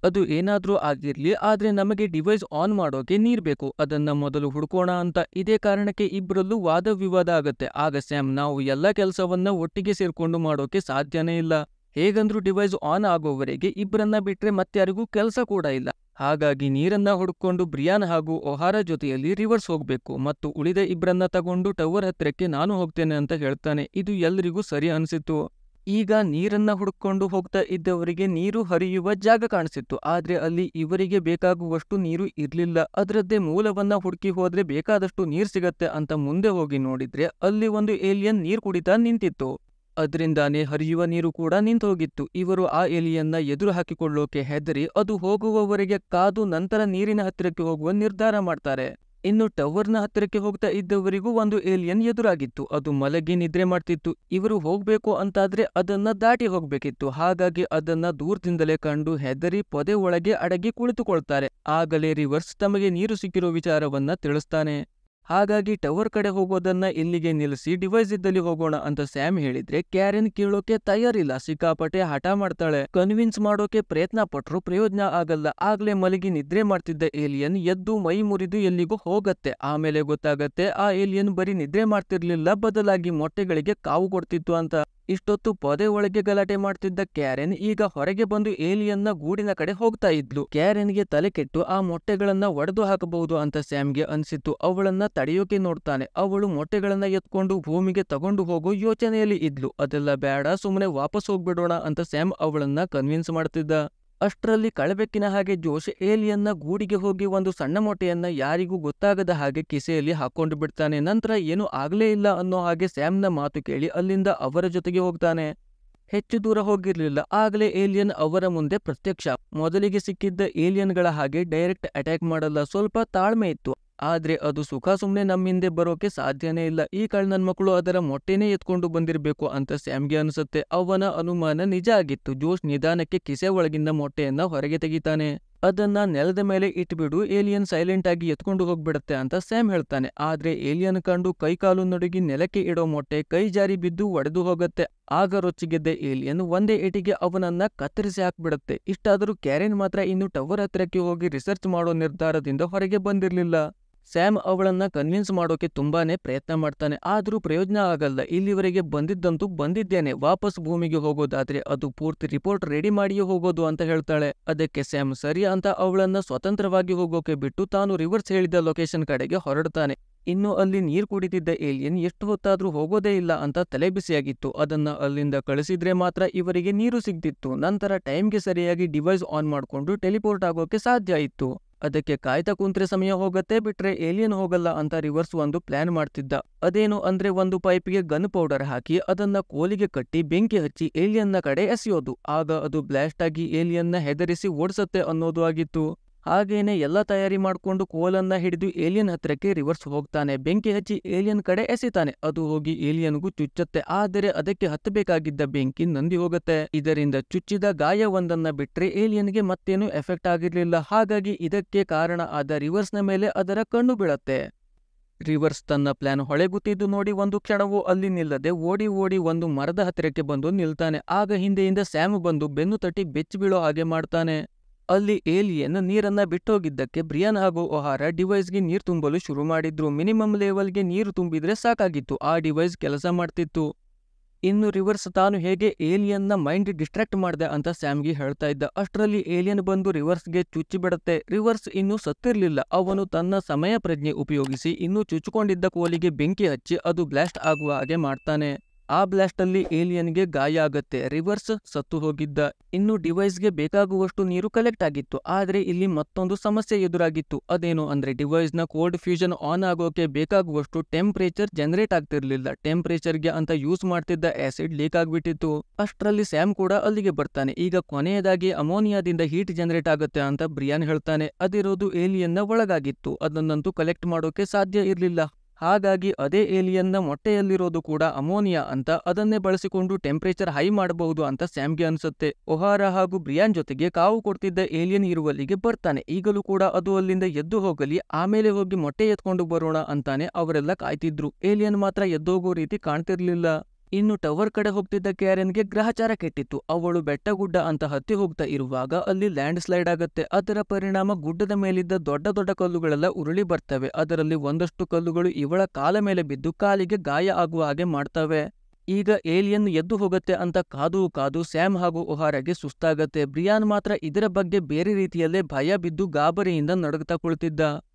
ಅದು ಏನಾದ್ರೂ ಆಗಿರ್ಲಿ, ಆದ್ರೆ ನಮಗೆ ಡಿವೈಸ್ ಆನ್ ಮಾಡೋಕೆ ನೀರ್ ಬೇಕು, ಅದನ್ನ ಮೊದಲು ಹುಡ್ಕೋಣ ಅಂತ. ಇದೇ ಕಾರಣಕ್ಕೆ ಇಬ್ರಲ್ಲೂ ವಾದ ವಿವಾದ ಆಗತ್ತೆ. ಆಗ ಸ್ಯಾಮ್, ನಾವು ಎಲ್ಲ ಕೆಲಸವನ್ನ ಒಟ್ಟಿಗೆ ಸೇರ್ಕೊಂಡು ಮಾಡೋಕೆ ಸಾಧ್ಯನೇ ಇಲ್ಲ. ಹೇಗಂದ್ರೂ ಡಿವೈಸ್ ಆನ್ ಆಗೋವರೆಗೆ ಇಬ್ಬರನ್ನ ಬಿಟ್ರೆ ಮತ್ಯಾರಿಗೂ ಕೆಲಸ ಕೂಡ ಇಲ್ಲ. ಹಾಗಾಗಿ ನೀರನ್ನ ಹುಡ್ಕೊಂಡು ಬ್ರಿಯಾನ್ ಹಾಗೂ ಒಹಾರ ಜೊತೆಯಲ್ಲಿ ರಿವರ್ಸ್ ಹೋಗ್ಬೇಕು ಮತ್ತು ಉಳಿದ ಇಬ್ಬರನ್ನ ತಗೊಂಡು ಟವರ್ ಹತ್ತಿರಕ್ಕೆ ನಾನು ಹೋಗ್ತೇನೆ ಅಂತ ಹೇಳ್ತಾನೆ. ಇದು ಎಲ್ರಿಗೂ ಸರಿ ಅನ್ಸಿತ್ತು. ಈಗ ನೀರನ್ನ ಹುಡ್ಕೊಂಡು ಹೋಗ್ತಾ ಇದ್ದವರಿಗೆ ನೀರು ಹರಿಯುವ ಜಾಗ ಕಾಣಿಸಿತ್ತು. ಆದ್ರೆ ಅಲ್ಲಿ ಇವರಿಗೆ ಬೇಕಾಗುವಷ್ಟು ನೀರು ಇರ್ಲಿಲ್ಲ. ಅದರದ್ದೇ ಮೂಲವನ್ನ ಹುಡುಕಿ ಹೋದ್ರೆ ಬೇಕಾದಷ್ಟು ನೀರ್ ಸಿಗತ್ತೆ ಅಂತ ಮುಂದೆ ಹೋಗಿ ನೋಡಿದ್ರೆ ಅಲ್ಲಿ ಒಂದು ಏಲಿಯನ್ ನೀರ್ ಕುಡಿತಾ ನಿಂತಿತ್ತು. ಅದರಿಂದಾನೇ ಹರಿಯುವ ನೀರು ಕೂಡ ನಿಂತೋಗಿತ್ತು. ಇವರು ಆ ಏಲಿಯನ್ನ ಎದುರು ಹಾಕಿಕೊಳ್ಳೋಕೆ ಹೆದರಿ ಅದು ಹೋಗುವವರೆಗೆ ಕಾದು ನಂತರ ನೀರಿನ ಹತ್ತಿರಕ್ಕೆ ಹೋಗುವ ನಿರ್ಧಾರ ಮಾಡ್ತಾರೆ. ಇನ್ನು ಟವರ್ನ ಹತ್ತಿರಕ್ಕೆ ಹೋಗ್ತಾ ಇದ್ದವರಿಗೂ ಒಂದು ಏಲಿಯನ್ ಎದುರಾಗಿತ್ತು. ಅದು ಮಲಗಿ ನಿದ್ರೆ ಮಾಡ್ತಿತ್ತು. ಇವರು ಹೋಗ್ಬೇಕು ಅಂತಾದ್ರೆ ಅದನ್ನ ದಾಟಿ ಹೋಗ್ಬೇಕಿತ್ತು. ಹಾಗಾಗಿ ಅದನ್ನ ದೂರದಿಂದಲೇ ಕಂಡು ಹೆದರಿ ಪೊದೆ ಒಳಗೆ ಅಡಗಿ ಕುಳಿತುಕೊಳ್ತಾರೆ. ಆಗಲೇ ರಿವರ್ಸ್ ತಮಗೆ ನೀರು ಸಿಕ್ಕಿರೋ ವಿಚಾರವನ್ನ ತಿಳಿಸ್ತಾನೆ. ಹಾಗಾಗಿ ಟವರ್ ಕಡೆ ಹೋಗೋದನ್ನ ಇಲ್ಲಿಗೆ ನಿಲ್ಲಿಸಿ ಡಿವೈಸ್ ಇದ್ದಲ್ಲಿ ಹೋಗೋಣ ಅಂತ ಸ್ಯಾಮ್ ಹೇಳಿದ್ರೆ ಕ್ಯಾರೆನ್ ಕೇಳೋಕೆ ತಯಾರಿಲ್ಲ. ಸಿಕ್ಕಾಪಟ್ಟೆ ಹಠ ಮಾಡ್ತಾಳೆ. ಕನ್ವಿನ್ಸ್ ಮಾಡೋಕೆ ಪ್ರಯತ್ನ ಪಟ್ರು ಪ್ರಯೋಜನ ಆಗಲ್ಲ. ಆಗ್ಲೇ ಮಲಗಿ ನಿದ್ರೆ ಮಾಡ್ತಿದ್ದ ಏಲಿಯನ್ ಎದ್ದು ಮೈ ಮುರಿದು ಎಲ್ಲಿಗೂ ಹೋಗತ್ತೆ. ಆಮೇಲೆ ಗೊತ್ತಾಗತ್ತೆ ಆ ಏಲಿಯನ್ ಬರೀ ನಿದ್ರೆ ಮಾಡ್ತಿರ್ಲಿಲ್ಲ, ಬದಲಾಗಿ ಮೊಟ್ಟೆಗಳಿಗೆ ಕಾವು ಕೊಡ್ತಿತ್ತು ಅಂತ. ಇಷ್ಟೊತ್ತು ಪೊದೆ ಒಳಗೆ ಗಲಾಟೆ ಮಾಡ್ತಿದ್ದ ಕ್ಯಾರೆನ್ ಈಗ ಹೊರಗೆ ಬಂದು ಏಲಿಯನ್ನ ಗೂಡಿನ ಕಡೆ ಹೋಗ್ತಾ ಇದ್ಲು. ಕ್ಯಾರೆನ್ಗೆ ತಲೆ ಕೆಟ್ಟು ಆ ಮೊಟ್ಟೆಗಳನ್ನ ಒಡೆದು ಹಾಕಬಹುದು ಅಂತ ಸ್ಯಾಮ್ಗೆ ಅನ್ಸಿತ್ತು. ಅವಳನ್ನ ತಡೆಯೋಕೆ ನೋಡ್ತಾನೆ. ಅವಳು ಮೊಟ್ಟೆಗಳನ್ನ ಎತ್ಕೊಂಡು ಭೂಮಿಗೆ ತಗೊಂಡು ಹೋಗೋ ಯೋಚನೆಯಲ್ಲಿ ಇದ್ಲು. ಅದೆಲ್ಲ ಬೇಡ, ಸುಮ್ಮನೆ ವಾಪಸ್ ಹೋಗ್ಬಿಡೋಣ ಅಂತ ಸ್ಯಾಮ್ ಅವಳನ್ನ ಕನ್ವಿನ್ಸ್ ಮಾಡ್ತಿದ್ದ. ಅಷ್ಟರಲ್ಲಿ ಕಳಬೆಕ್ಕಿನ ಹಾಗೆ ಜೋಶ್ ಏಲಿಯನ್ನ ಗೂಡಿಗೆ ಹೋಗಿ ಒಂದು ಸಣ್ಣ ಮೊಟ್ಟೆಯನ್ನ ಯಾರಿಗೂ ಗೊತ್ತಾಗದ ಹಾಗೆ ಕಿಸೆಯಲ್ಲಿ ಹಾಕೊಂಡು ಬಿಡ್ತಾನೆ. ನಂತರ ಏನೂ ಆಗ್ಲೇ ಇಲ್ಲ ಅನ್ನೋ ಹಾಗೆ ಸ್ಯಾಮ್ನ ಮಾತು ಕೇಳಿ ಅಲ್ಲಿಂದ ಅವರ ಜೊತೆಗೆ ಹೋಗ್ತಾನೆ. ಹೆಚ್ಚು ದೂರ ಹೋಗಿರ್ಲಿಲ್ಲ, ಆಗಲೇ ಏಲಿಯನ್ ಅವರ ಮುಂದೆ ಪ್ರತ್ಯಕ್ಷ. ಮೊದಲಿಗೆ ಸಿಕ್ಕಿದ್ದ ಏಲಿಯನ್ಗಳ ಹಾಗೆ ಡೈರೆಕ್ಟ್ ಅಟ್ಯಾಕ್ ಮಾಡಲ್ಲ, ಸ್ವಲ್ಪ ತಾಳ್ಮೆ ಇತ್ತು. ಆದ್ರೆ ಅದು ಸುಖ ಸುಮ್ನೆ ನಮ್ಮಿಂದೆ ಬರೋಕೆ ಸಾಧ್ಯನೇ ಇಲ್ಲ. ಈ ನನ್ ಮಕ್ಕಳು ಅದರ ಮೊಟ್ಟೆನೇ ಎತ್ಕೊಂಡು ಬಂದಿರ್ಬೇಕು ಅಂತ ಸ್ಯಾಮ್ಗೆ ಅನ್ಸುತ್ತೆ. ಅವನ ಅನುಮಾನ ನಿಜ ಆಗಿತ್ತು. ಜೋಶ್ ನಿಧಾನಕ್ಕೆ ಕಿಸೆ ಒಳಗಿಂದ ಮೊಟ್ಟೆಯನ್ನ ಹೊರಗೆ ತೆಗಿತಾನೆ. ಅದನ್ನ ನೆಲದ ಮೇಲೆ ಇಟ್ಬಿಡು, ಏಲಿಯನ್ ಸೈಲೆಂಟ್ ಆಗಿ ಎತ್ಕೊಂಡು ಹೋಗ್ಬಿಡತ್ತೆ ಅಂತ ಸ್ಯಾಮ್ ಹೇಳ್ತಾನೆ. ಆದ್ರೆ ಏಲಿಯನ್ ಕಂಡು ಕೈಕಾಲು ನಡುಗಿ ನೆಲಕ್ಕೆ ಇಡೋ ಮೊಟ್ಟೆ ಕೈ ಜಾರಿ ಬಿದ್ದು ಒಡೆದು ಹೋಗತ್ತೆ. ಆಗ ರೊಚ್ಚಿಗೆದ್ದ ಏಲಿಯನ್ ಒಂದೇ ಏಟಿಗೆ ಅವನನ್ನ ಕತ್ತರಿಸಿ ಹಾಕ್ಬಿಡತ್ತೆ. ಇಷ್ಟಾದರೂ ಕ್ಯಾರೆನ್ ಮಾತ್ರ ಇನ್ನು ಟವರ್ ಹತ್ತಿರಕ್ಕೆ ಹೋಗಿ ರಿಸರ್ಚ್ ಮಾಡೋ ನಿರ್ಧಾರದಿಂದ ಹೊರಗೆ ಬಂದಿರ್ಲಿಲ್ಲ. ಸ್ಯಾಮ್ ಅವಳನ್ನ ಕನ್ವಿನ್ಸ್ ಮಾಡೋಕೆ ತುಂಬಾನೇ ಪ್ರಯತ್ನ ಮಾಡ್ತಾನೆ. ಆದ್ರೂ ಪ್ರಯೋಜನ ಆಗಲ್ಲ. ಇಲ್ಲಿವರೆಗೆ ಬಂದಿದ್ದಂತೂ ಬಂದಿದ್ದೇನೆ, ವಾಪಸ್ ಭೂಮಿಗೆ ಹೋಗೋದಾದ್ರೆ ಅದು ಪೂರ್ತಿ ರಿಪೋರ್ಟ್ ರೆಡಿ ಮಾಡಿಯೇ ಹೋಗೋದು ಅಂತ ಹೇಳ್ತಾಳೆ. ಅದಕ್ಕೆ ಸ್ಯಾಮ್ ಸರಿ ಅಂತ ಅವಳನ್ನ ಸ್ವತಂತ್ರವಾಗಿ ಹೋಗೋಕೆ ಬಿಟ್ಟು ತಾನು ರಿವರ್ಸ್ ಹೇಳಿದ ಲೊಕೇಶನ್ ಕಡೆಗೆ ಹೊರಡ್ತಾನೆ. ಇನ್ನು ಅಲ್ಲಿ ನೀರ್ ಕುಡಿತಿದ್ದ ಏಲಿಯನ್ ಎಷ್ಟು ಹೊತ್ತಾದ್ರೂ ಹೋಗೋದೇ ಇಲ್ಲ ಅಂತ ತಲೆ ಬಿಸಿಯಾಗಿತ್ತು. ಅದನ್ನ ಅಲ್ಲಿಂದ ಕಳಿಸಿದ್ರೆ ಮಾತ್ರ ಇವರಿಗೆ ನೀರು ಸಿಗ್ತಿತ್ತು. ನಂತರ ಟೈಮ್ಗೆ ಸರಿಯಾಗಿ ಡಿವೈಸ್ ಆನ್ ಮಾಡ್ಕೊಂಡು ಟೆಲಿಪೋರ್ಟ್ ಆಗೋಕೆ ಸಾಧ್ಯ ಇತ್ತು. ಅದಕ್ಕೆ ಕಾಯ್ತಾ ಕುಂತ್ರೆ ಸಮಯ ಹೋಗತ್ತೆ, ಬಿಟ್ರೆ ಏಲಿಯನ್ ಹೋಗಲ್ಲ ಅಂತ ರಿವರ್ಸ್ ಒಂದು ಪ್ಲಾನ್ ಮಾಡ್ತಿದ್ದ. ಅದೇನು ಅಂದ್ರೆ ಒಂದು ಪೈಪ್ಗೆ ಗನ್ ಪೌಡರ್ ಹಾಕಿ ಅದನ್ನ ಕೋಲಿಗೆ ಕಟ್ಟಿ ಬೆಂಕಿ ಹಚ್ಚಿ ಏಲಿಯನ್ನ ಕಡೆ ಎಸೆಯೋದು. ಆಗ ಅದು ಬ್ಲಾಸ್ಟ್ ಆಗಿ ಏಲಿಯನ್ನ ಹೆದರಿಸಿ ಓಡಿಸತ್ತೆ ಅನ್ನೋದು ಆಗಿತ್ತು. ಹಾಗೇನೆ ಎಲ್ಲ ತಯಾರಿ ಮಾಡ್ಕೊಂಡು ಕೋಲನ್ನ ಹಿಡಿದು ಏಲಿಯನ್ ಹತ್ರಕ್ಕೆ ರಿವರ್ಸ್ ಹೋಗ್ತಾನೆ. ಬೆಂಕಿ ಹಚ್ಚಿ ಏಲಿಯನ್ ಕಡೆ ಎಸಿತಾನೆ. ಅದು ಹೋಗಿ ಏಲಿಯನ್ಗೂ ಚುಚ್ಚತ್ತೆ. ಆದರೆ ಅದಕ್ಕೆ ಹತ್ತಬೇಕಾಗಿದ್ದ ಬೆಂಕಿ ನಂದಿ ಹೋಗುತ್ತೆ. ಇದರಿಂದ ಚುಚ್ಚಿದ ಗಾಯವೊಂದನ್ನ ಬಿಟ್ರೆ ಏಲಿಯನ್ಗೆ ಮತ್ತೇನು ಎಫೆಕ್ಟ್ ಆಗಿರ್ಲಿಲ್ಲ. ಹಾಗಾಗಿ ಇದಕ್ಕೆ ಕಾರಣ ಆದ ರಿವರ್ಸ್ನ ಮೇಲೆ ಅದರ ಕಣ್ಣು ಬೀಳತ್ತೆ. ರಿವರ್ಸ್ ತನ್ನ ಪ್ಲಾನ್ ಹೊಳೆಗುತ್ತಿದ್ದು ನೋಡಿ ಒಂದು ಕ್ಷಣವೂ ಅಲ್ಲಿ ನಿಲ್ಲದೆ ಓಡಿ ಓಡಿ ಒಂದು ಮರದ ಹತ್ತಿರಕ್ಕೆ ಬಂದು ನಿಲ್ತಾನೆ. ಆಗ ಹಿಂದೆಯಿಂದ ಸ್ಯಾಮ್ ಬಂದು ಬೆನ್ನು ತಟ್ಟಿ ಬೆಚ್ಚಿ ಬೀಳೋ ಹಾಗೆ ಮಾಡ್ತಾನೆ. ಅಲ್ಲಿ ಏಲಿಯನ್ ನೀರನ್ನ ಬಿಟ್ಟೋಗಿದ್ದಕ್ಕೆ ಬ್ರಿಯಾನ್ ಹಾಗೂ ಒಹಾರ ಡಿವೈಸ್ಗೆ ನೀರು ತುಂಬಲು ಶುರು ಮಾಡಿದ್ರು. ಮಿನಿಮಮ್ ಲೆವೆಲ್ಗೆ ನೀರು ತುಂಬಿದ್ರೆ ಸಾಕಾಗಿತ್ತು, ಆ ಡಿವೈಸ್ ಕೆಲಸ ಮಾಡ್ತಿತ್ತು. ಇನ್ನು ರಿವರ್ಸ್ ತಾನು ಹೇಗೆ ಏಲಿಯನ್ನ ಮೈಂಡ್ ಡಿಸ್ಟ್ರಾಕ್ಟ್ ಮಾಡ್ದೆ ಅಂತ ಸ್ಯಾಮ್ಗೆ ಹೇಳ್ತಾ ಇದ್ದ. ಅಷ್ಟರಲ್ಲಿ ಏಲಿಯನ್ ಬಂದು ರಿವರ್ಸ್ಗೆ ಚುಚ್ಚಿಬಿಡತ್ತೆ. ರಿವರ್ಸ್ ಇನ್ನೂ ಸತ್ತಿರ್ಲಿಲ್ಲ. ಅವನು ತನ್ನ ಸಮಯ ಪ್ರಜ್ಞೆ ಉಪಯೋಗಿಸಿ ಇನ್ನೂ ಚುಚ್ಚಿಕೊಂಡಿದ್ದ ಕೋಲಿಗೆ ಬೆಂಕಿ ಹಚ್ಚಿ ಅದು ಬ್ಲಾಸ್ಟ್ ಆಗುವ ಹಾಗೆ ಮಾಡ್ತಾನೆ. ಆ ಬ್ಲಾಸ್ಟ್ ಅಲ್ಲಿ ಏಲಿಯನ್ಗೆ ಗಾಯ ಆಗತ್ತೆ. ರಿವರ್ಸ್ ಸತ್ತು ಹೋಗಿದ್ದ. ಇನ್ನು ಡಿವೈಸ್ಗೆ ಬೇಕಾಗುವಷ್ಟು ನೀರು ಕಲೆಕ್ಟ್ ಆಗಿತ್ತು. ಆದ್ರೆ ಇಲ್ಲಿ ಮತ್ತೊಂದು ಸಮಸ್ಯೆ ಎದುರಾಗಿತ್ತು. ಅದೇನು ಅಂದ್ರೆ ಡಿವೈಸ್ನ ಕೋಲ್ಡ್ ಫ್ಯೂಷನ್ ಆನ್ ಆಗೋಕೆ ಬೇಕಾಗುವಷ್ಟು ಟೆಂಪರೇಚರ್ ಜನರೇಟ್ ಆಗ್ತಿರ್ಲಿಲ್ಲ. ಟೆಂಪರೇಚರ್ಗೆ ಅಂತ ಯೂಸ್ ಮಾಡ್ತಿದ್ದ ಆಸಿಡ್ ಲೀಕ್ ಆಗ್ಬಿಟ್ಟಿತ್ತು. ಅಷ್ಟರಲ್ಲಿ ಸ್ಯಾಮ್ ಕೂಡ ಅಲ್ಲಿಗೆ ಬರ್ತಾನೆ. ಈಗ ಕೊನೆಯದಾಗಿ ಅಮೋನಿಯಾದಿಂದ ಹೀಟ್ ಜನರೇಟ್ ಆಗುತ್ತೆ ಅಂತ ಬ್ರಿಯಾನ್ ಹೇಳ್ತಾನೆ. ಅದಿರೋದು ಏಲಿಯನ್ನ ಒಳಗಾಗಿತ್ತು. ಅದನ್ನಂತೂ ಕಲೆಕ್ಟ್ ಮಾಡೋಕೆ ಸಾಧ್ಯ ಇರ್ಲಿಲ್ಲ. ಹಾಗಾಗಿ ಅದೇ ಏಲಿಯನ್ನ ಮೊಟ್ಟೆಯಲ್ಲಿರೋದು ಕೂಡ ಅಮೋನಿಯಾ ಅಂತ ಅದನ್ನೇ ಬಳಸಿಕೊಂಡು ಟೆಂಪರೇಚರ್ ಹೈ ಮಾಡಬಹುದು ಅಂತ ಸ್ಯಾಮ್ಗೆ ಅನ್ಸುತ್ತೆ. ಒಹಾರ ಹಾಗೂ ಬ್ರಿಯಾನ್ ಜೊತೆಗೆ ಕಾವು ಕೊಡ್ತಿದ್ದ ಏಲಿಯನ್ ಇರುವಲ್ಲಿಗೆ ಬರ್ತಾನೆ. ಈಗಲೂ ಕೂಡ ಅದು ಅಲ್ಲಿಂದ ಎದ್ದು ಹೋಗಲಿ, ಆಮೇಲೆ ಹೋಗಿ ಮೊಟ್ಟೆ ಎತ್ಕೊಂಡು ಬರೋಣ ಅಂತಾನೆ ಅವರೆಲ್ಲ ಕಾಯ್ತಿದ್ರು. ಏಲಿಯನ್ ಮಾತ್ರ ಎದ್ದೋಗೋ ರೀತಿ ಕಾಣ್ತಿರ್ಲಿಲ್ಲ. ಇನ್ನು ಟವರ್ ಕಡೆ ಹೋಗ್ತಿದ್ದ ಕ್ಯಾರೆನ್ಗೆ ಗ್ರಹಚಾರ ಕೆಟ್ಟಿತ್ತು. ಅವಳು ಬೆಟ್ಟಗುಡ್ಡ ಅಂತ ಹತ್ತಿ ಹೋಗ್ತಾ ಇರುವಾಗ ಅಲ್ಲಿ ಲ್ಯಾಂಡ್ ಸ್ಲೈಡ್ ಆಗತ್ತೆ. ಅದರ ಪರಿಣಾಮ ಗುಡ್ಡದ ಮೇಲಿದ್ದ ದೊಡ್ಡ ದೊಡ್ಡ ಕಲ್ಲುಗಳೆಲ್ಲ ಉರುಳಿ ಬರ್ತವೆ. ಅದರಲ್ಲಿ ಒಂದಷ್ಟು ಕಲ್ಲುಗಳು ಇವಳ ಕಾಲ ಮೇಲೆ ಬಿದ್ದು ಕಾಲಿಗೆ ಗಾಯ ಆಗುವ ಹಾಗೆ ಮಾಡ್ತವೆ. ಈಗ ಏಲಿಯನ್ ಎದ್ದು ಹೋಗುತ್ತೆ ಅಂತ ಕಾದು ಕಾದು ಸ್ಯಾಮ್ ಹಾಗೂ ಒಹಾರಾಗೆ ಸುಸ್ತಾಗತ್ತೆ. ಬ್ರಿಯಾನ್ ಮಾತ್ರ ಇದರ ಬಗ್ಗೆ ಬೇರೆ ರೀತಿಯಲ್ಲೇ ಭಯ ಬಿದ್ದು ಗಾಬರಿಯಿಂದ ನಡುಗ್ತಾ ಕುಳಿತಿದ್ದ.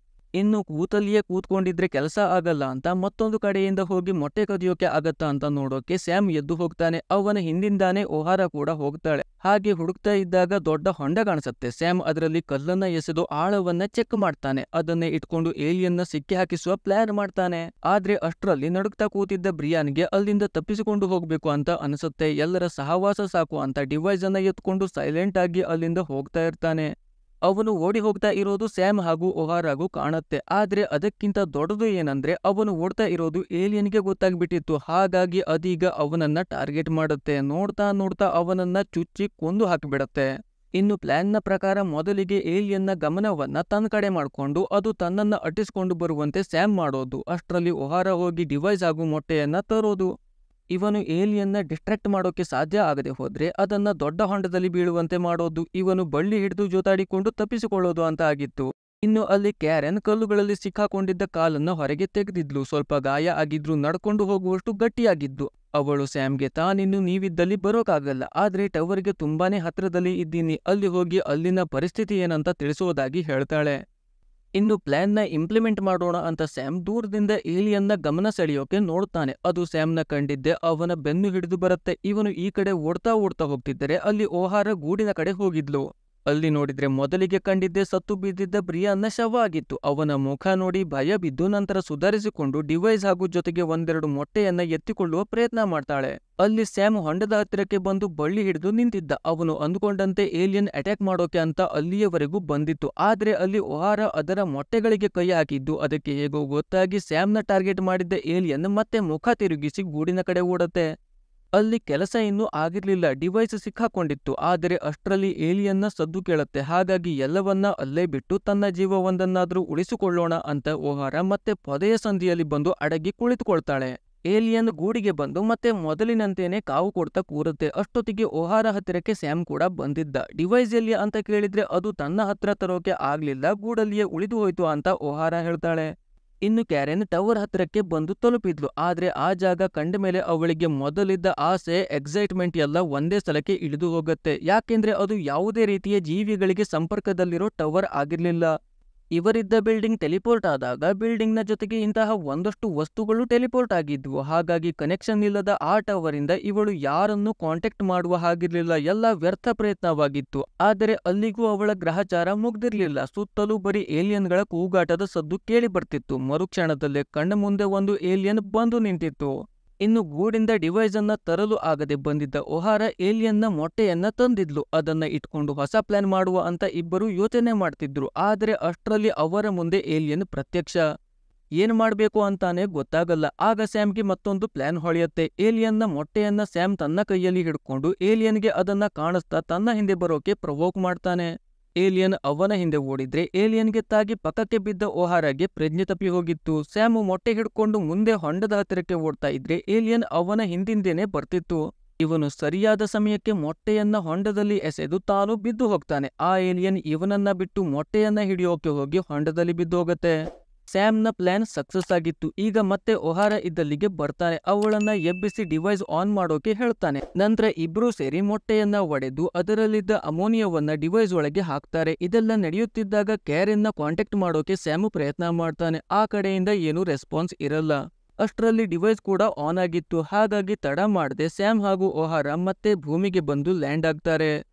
ಇನ್ನು ಕೂತಲ್ಲಿಯೇ ಕೂತ್ಕೊಂಡಿದ್ರೆ ಕೆಲಸ ಆಗಲ್ಲ ಅಂತ ಮತ್ತೊಂದು ಕಡೆಯಿಂದ ಹೋಗಿ ಮೊಟ್ಟೆ ಕದಿಯೋಕೆ ಆಗತ್ತಾ ಅಂತ ನೋಡೋಕೆ ಸ್ಯಾಮ್ ಎದ್ದು ಹೋಗ್ತಾನೆ. ಅವನ ಹಿಂದಿಂದಾನೆ ಒಹಾರಾ ಕೂಡ ಹೋಗ್ತಾಳೆ. ಹಾಗೆ ಹುಡುಕ್ತಾ ಇದ್ದಾಗ ದೊಡ್ಡ ಹೊಂಡ ಕಾಣಿಸುತ್ತೆ. ಸ್ಯಾಮ್ ಅದರಲ್ಲಿ ಕಲ್ಲನ್ನ ಎಸೆದು ಆಳವನ್ನ ಚೆಕ್ ಮಾಡ್ತಾನೆ. ಅದನ್ನೇ ಇಟ್ಕೊಂಡು ಏಲಿಯನ್ನ ಸಿಕ್ಕಿ ಹಾಕಿಸುವ ಪ್ಲಾನ್ ಮಾಡ್ತಾನೆ. ಆದ್ರೆ ಅಷ್ಟರಲ್ಲಿ ನಡುಗ್ತಾ ಕೂತಿದ್ದ ಬ್ರಿಯಾನ್ಗೆ ಅಲ್ಲಿಂದ ತಪ್ಪಿಸಿಕೊಂಡು ಹೋಗ್ಬೇಕು ಅಂತ ಅನಿಸುತ್ತೆ. ಎಲ್ಲರ ಸಹವಾಸ ಸಾಕು ಅಂತ ಡಿವೈಸ್ ಅನ್ನ ಎತ್ಕೊಂಡು ಸೈಲೆಂಟ್ ಆಗಿ ಅಲ್ಲಿಂದ ಹೋಗ್ತಾ ಇರ್ತಾನೆ. ಅವನು ಓಡಿ ಹೋಗ್ತಾ ಇರೋದು ಸ್ಯಾಮ್ ಹಾಗೂ ಒಹಾರಾಗೂ ಕಾಣುತ್ತೆ. ಆದ್ರೆ ಅದಕ್ಕಿಂತ ದೊಡ್ಡದು ಏನಂದ್ರೆ ಅವನು ಓಡ್ತಾ ಇರೋದು ಏಲಿಯನ್ಗೆ ಗೊತ್ತಾಗ್ಬಿಟ್ಟಿತ್ತು. ಹಾಗಾಗಿ ಅದೀಗ ಅವನನ್ನ ಟಾರ್ಗೆಟ್ ಮಾಡುತ್ತೆ. ನೋಡ್ತಾ ನೋಡ್ತಾ ಅವನನ್ನ ಚುಚ್ಚಿ ಕೊಂದು ಹಾಕಿಬಿಡತ್ತೆ. ಇನ್ನು ಪ್ಲಾನ್ನ ಪ್ರಕಾರ ಮೊದಲಿಗೆ ಏಲಿಯನ್ನ ಗಮನವನ್ನ ತನ್ನ ಕಡೆ ಮಾಡ್ಕೊಂಡು ಅದು ತನ್ನನ್ನ ಅಟ್ಟಿಸ್ಕೊಂಡು ಬರುವಂತೆ ಸ್ಯಾಮ್ ಮಾಡೋದು. ಅಷ್ಟರಲ್ಲಿ ಒಹಾರಾ ಹೋಗಿ ಡಿವೈಸ್ ಹಾಗೂ ಮೊಟ್ಟೆಯನ್ನ ತರೋದು. ಇವನು ಏಲಿಯನ್ನ ಡಿಸ್ಟ್ರಾಕ್ಟ್ ಮಾಡೋಕೆ ಸಾಧ್ಯ ಆಗದೆ ಹೋದ್ರೆ ಅದನ್ನ ದೊಡ್ಡ ಹೊಂಡದಲ್ಲಿ ಬೀಳುವಂತೆ ಮಾಡೋದು. ಇವನು ಬಳ್ಳಿ ಹಿಡಿದು ಜೋತಾಡಿಕೊಂಡು ತಪ್ಪಿಸಿಕೊಳ್ಳೋದು ಅಂತ ಆಗಿತ್ತು. ಇನ್ನು ಅಲ್ಲಿ ಕ್ಯಾರೆನ್ ಕಲ್ಲುಗಳಲ್ಲಿ ಸಿಕ್ಕಾಕೊಂಡಿದ್ದ ಕಾಲನ್ನ ಹೊರಗೆ ತೆಗೆದಿದ್ಲು. ಸ್ವಲ್ಪ ಗಾಯ ಆಗಿದ್ರು ನಡ್ಕೊಂಡು ಹೋಗುವಷ್ಟು ಗಟ್ಟಿಯಾಗಿದ್ದು. ಅವಳು ಸ್ಯಾಮ್ಗೆ ತಾನಿನ್ನು ನೀವಿದ್ದಲ್ಲಿ ಬರೋಕಾಗಲ್ಲ, ಆದ್ರೆ ಟವರ್ಗೆ ತುಂಬಾನೇ ಹತ್ರದಲ್ಲಿ ಇದ್ದೀನಿ, ಅಲ್ಲಿ ಹೋಗಿ ಅಲ್ಲಿನ ಪರಿಸ್ಥಿತಿ ಏನಂತ ತಿಳಿಸೋದಾಗಿ ಹೇಳ್ತಾಳೆ. ಇನ್ನು ಪ್ಲಾನ್ನ ಇಂಪ್ಲಿಮೆಂಟ್ ಮಾಡೋಣ ಅಂತ ಸ್ಯಾಮ್ ದೂರದಿಂದ ಏಲಿಯನ್ನ ಗಮನ ಸೆಳೆಯೋಕೆ ನೋಡ್ತಾನೆ. ಅದು ಸ್ಯಾಮ್ನ ಕಂಡಿದ್ದೆ ಅವನ ಬೆನ್ನು ಹಿಡಿದು ಬರುತ್ತೆ. ಇವನು ಈ ಕಡೆ ಓಡ್ತಾ ಹೋಗ್ತಿದ್ದರೆ ಅಲ್ಲಿ ಒಹಾರಾ ಗೂಡಿನ ಕಡೆ ಹೋಗಿದ್ಲು. ಅಲ್ಲಿ ನೋಡಿದ್ರೆ ಮೊದಲಿಗೆ ಕಂಡಿದ್ದೆ ಸತ್ತು ಬಿದ್ದಿದ್ದ ಬ್ರಿಯಾನ್ನ ಶವ ಆಗಿತ್ತು. ಅವನ ಮುಖ ನೋಡಿ ಭಯ ಬಿದ್ದು ನಂತರ ಸುಧಾರಿಸಿಕೊಂಡು ಡಿವೈಸ್ ಹಾಗೂ ಜೊತೆಗೆ ಒಂದೆರಡು ಮೊಟ್ಟೆಯನ್ನ ಎತ್ತಿಕೊಳ್ಳುವ ಪ್ರಯತ್ನ ಮಾಡ್ತಾಳೆ. ಅಲ್ಲಿ ಸ್ಯಾಮ್ ಹೊಂಡದ ಹತ್ತಿರಕ್ಕೆ ಬಂದು ಬಳ್ಳಿ ಹಿಡಿದು ನಿಂತಿದ್ದ. ಅವನು ಅಂದುಕೊಂಡಂತೆ ಏಲಿಯನ್ ಅಟ್ಯಾಕ್ ಮಾಡೋಕೆ ಅಂತ ಅಲ್ಲಿಯವರೆಗೂ ಬಂದಿತ್ತು. ಆದ್ರೆ ಅಲ್ಲಿ ಒಹಾರಾ ಅದರ ಮೊಟ್ಟೆಗಳಿಗೆ ಕೈ ಹಾಕಿದ್ದು ಅದಕ್ಕೆ ಹೇಗೋ ಗೊತ್ತಾಗಿ ಸ್ಯಾಮ್ನ ಟಾರ್ಗೆಟ್ ಮಾಡಿದ್ದ ಏಲಿಯನ್ ಮತ್ತೆ ಮುಖ ತಿರುಗಿಸಿ ಗೂಡಿನ ಕಡೆ ಓಡತ್ತೆ. ಅಲ್ಲಿ ಕೆಲಸ ಇನ್ನೂ ಆಗಿರ್ಲಿಲ್ಲ, ಡಿವೈಸ್ ಸಿಕ್ಕಾಕೊಂಡಿತ್ತು. ಆದರೆ ಅಷ್ಟರಲ್ಲಿ ಏಲಿಯನ್ನ ಸದ್ದು ಕೇಳುತ್ತೆ. ಹಾಗಾಗಿ ಎಲ್ಲವನ್ನ ಅಲ್ಲೇ ಬಿಟ್ಟು ತನ್ನ ಜೀವವೊಂದನ್ನಾದ್ರೂ ಉಳಿಸಿಕೊಳ್ಳೋಣ ಅಂತ ಒಹಾರಾ ಮತ್ತೆ ಪೊದೆಯ ಸಂಧಿಯಲ್ಲಿ ಬಂದು ಅಡಗಿ ಕುಳಿತುಕೊಳ್ತಾಳೆ. ಏಲಿಯನ್ ಗೂಡಿಗೆ ಬಂದು ಮತ್ತೆ ಮೊದಲಿನಂತೇನೆ ಕಾವು ಕೊಡ್ತಾ ಕೂರುತ್ತೆ. ಅಷ್ಟೊತ್ತಿಗೆ ಒಹಾರಾ ಹತ್ತಿರಕ್ಕೆ ಸ್ಯಾಮ್ ಕೂಡ ಬಂದಿದ್ದ. ಡಿವೈಸ್ ಎಲ್ಲಿ ಅಂತ ಕೇಳಿದ್ರೆ ಅದು ತನ್ನ ಹತ್ರ ತರೋಕೆ ಆಗ್ಲಿಲ್ಲ, ಗೂಡಲ್ಲಿಯೇ ಉಳಿದು ಹೋಯ್ತು ಅಂತ ಒಹಾರಾ ಹೇಳ್ತಾಳೆ. ಇನ್ನು ಕ್ಯಾರೆನ್ ಟವರ್ ಹತ್ತಿರಕ್ಕೆ ಬಂದು ತಲುಪಿದ್ಲು. ಆದ್ರೆ ಆ ಜಾಗ ಕಂಡ ಮೇಲೆ ಅವಳಿಗೆ ಮೊದಲಿದ್ದ ಆಸೆ, ಎಕ್ಸೈಟ್ಮೆಂಟ್ ಎಲ್ಲ ಒಂದೇ ಸಲಕ್ಕೆ ಇಳಿದು ಹೋಗುತ್ತೆ. ಯಾಕೆಂದ್ರೆ ಅದು ಯಾವುದೇ ರೀತಿಯ ಜೀವಿಗಳಿಗೆ ಸಂಪರ್ಕದಲ್ಲಿರೋ ಟವರ್ ಆಗಿರ್ಲಿಲ್ಲ. ಇವರಿದ್ದ ಬಿಲ್ಡಿಂಗ್ ಟೆಲಿಪೋರ್ಟ್ ಆದಾಗ ಬಿಲ್ಡಿಂಗ್ನ ಜೊತೆಗೆ ಇಂತಹ ಒಂದಷ್ಟು ವಸ್ತುಗಳು ಟೆಲಿಪೋರ್ಟ್ ಆಗಿದ್ವು. ಹಾಗಾಗಿ ಕನೆಕ್ಷನ್ ಇಲ್ಲದ ಆ ಟವರ್ ಇಂದ ಇವಳು ಯಾರನ್ನು ಕಾಂಟ್ಯಾಕ್ಟ್ ಮಾಡುವ ಹಾಗಿರ್ಲಿಲ್ಲ. ಎಲ್ಲ ವ್ಯರ್ಥ ಪ್ರಯತ್ನವಾಗಿತ್ತು. ಆದರೆ ಅಲ್ಲಿಗೂ ಅವಳ ಗ್ರಹಚಾರ ಮುಗ್ದಿರ್ಲಿಲ್ಲ. ಸುತ್ತಲೂ ಬರೀ ಏಲಿಯನ್ಗಳ ಕೂಗಾಟದ ಸದ್ದು ಕೇಳಿ ಬರ್ತಿತ್ತು. ಮರುಕ್ಷಣದಲ್ಲೇ ಕಣ್ಣ ಮುಂದೆ ಒಂದು ಏಲಿಯನ್ ಬಂದು ನಿಂತಿತ್ತು. ಇನ್ನು ಗೂಡಿಂದ ಡಿವೈಸ್ ಅನ್ನ ತರಲು ಆಗದೆ ಬಂದಿದ್ದ ಒಹಾರಾ ಏಲಿಯನ್ನ ಮೊಟ್ಟೆಯನ್ನ ತಂದಿದ್ಲು. ಅದನ್ನ ಇಟ್ಕೊಂಡು ಹೊಸ ಪ್ಲಾನ್ ಮಾಡುವ ಅಂತ ಇಬ್ಬರು ಯೋಚನೆ ಮಾಡ್ತಿದ್ರು. ಆದ್ರೆ ಅಷ್ಟರಲ್ಲಿ ಅವರ ಮುಂದೆ ಏಲಿಯನ್ ಪ್ರತ್ಯಕ್ಷ. ಏನ್ ಮಾಡ್ಬೇಕು ಅಂತಾನೆ ಗೊತ್ತಾಗಲ್ಲ. ಆಗ ಸ್ಯಾಮ್ಗೆ ಮತ್ತೊಂದು ಪ್ಲಾನ್ ಹೊಳೆಯುತ್ತೆ. ಏಲಿಯನ್ನ ಮೊಟ್ಟೆಯನ್ನ ಸ್ಯಾಮ್ ತನ್ನ ಕೈಯಲ್ಲಿ ಹಿಡ್ಕೊಂಡು ಏಲಿಯನ್ಗೆ ಅದನ್ನ ಕಾಣಿಸ್ತಾ ತನ್ನ ಹಿಂದೆ ಬರೋಕೆ ಪ್ರವೋಕ್ ಮಾಡ್ತಾನೆ. ಏಲಿಯನ್ ಅವನ ಹಿಂದೆ ಓಡಿದ್ರೆ ಏಲಿಯನ್ಗೆ ತಾಗಿ ಪಕ್ಕಕ್ಕೆ ಬಿದ್ದ ಒಹಾರಾಗೆ ಪ್ರಜ್ಞೆ ತಪ್ಪಿ ಹೋಗಿತ್ತು. ಸ್ಯಾಮ್ ಮೊಟ್ಟೆ ಹಿಡ್ಕೊಂಡು ಮುಂದೆ ಹೊಂಡದ ಹತ್ತಿರಕ್ಕೆ ಓಡ್ತಾ ಇದ್ರೆ ಏಲಿಯನ್ ಅವನ ಹಿಂದಿಂದೇನೆ ಬರ್ತಿತ್ತು. ಇವನು ಸರಿಯಾದ ಸಮಯಕ್ಕೆ ಮೊಟ್ಟೆಯನ್ನ ಹೊಂಡದಲ್ಲಿ ಎಸೆದು ತಾನು ಬಿದ್ದು ಹೋಗ್ತಾನೆ. ಆ ಏಲಿಯನ್ ಇವನನ್ನ ಬಿಟ್ಟು ಮೊಟ್ಟೆಯನ್ನ ಹಿಡಿಯೋಕೆ ಹೋಗಿ ಹೊಂಡದಲ್ಲಿ ಬಿದ್ದು ಹೋಗತ್ತೆ. ಸ್ಯಾಮ್ನ ಪ್ಲಾನ್ ಸಕ್ಸಸ್ ಆಗಿತ್ತು. ಈಗ ಮತ್ತೆ ಒಹಾರಾ ಇದ್ದಲ್ಲಿಗೆ ಬರ್ತಾನೆ. ಅವಳನ್ನ ಎಬ್ಬಿಸಿ ಡಿವೈಸ್ ಆನ್ ಮಾಡೋಕೆ ಹೇಳ್ತಾನೆ. ನಂತರ ಇಬ್ರು ಸೇರಿ ಮೊಟ್ಟೆಯನ್ನ ಒಡೆದು ಅದರಲ್ಲಿದ್ದ ಅಮೋನಿಯಾವನ್ನ ಡಿವೈಸ್ ಒಳಗೆ ಹಾಕ್ತಾರೆ. ಇದೆಲ್ಲ ನಡೆಯುತ್ತಿದ್ದಾಗ ಕ್ಯಾರೆನ್ನ ಕಾಂಟ್ಯಾಕ್ಟ್ ಮಾಡೋಕೆ ಸ್ಯಾಮ್ ಪ್ರಯತ್ನ ಮಾಡ್ತಾನೆ. ಆ ಕಡೆಯಿಂದ ಏನೂ ರೆಸ್ಪಾನ್ಸ್ ಇರಲ್ಲ. ಅಷ್ಟರಲ್ಲಿ ಡಿವೈಸ್ ಕೂಡ ಆನ್ ಆಗಿತ್ತು. ಹಾಗಾಗಿ ತಡ ಮಾಡದೆ ಸ್ಯಾಮ್ ಹಾಗೂ ಒಹಾರಾ ಮತ್ತೆ ಭೂಮಿಗೆ ಬಂದು ಲ್ಯಾಂಡ್ ಆಗ್ತಾರೆ.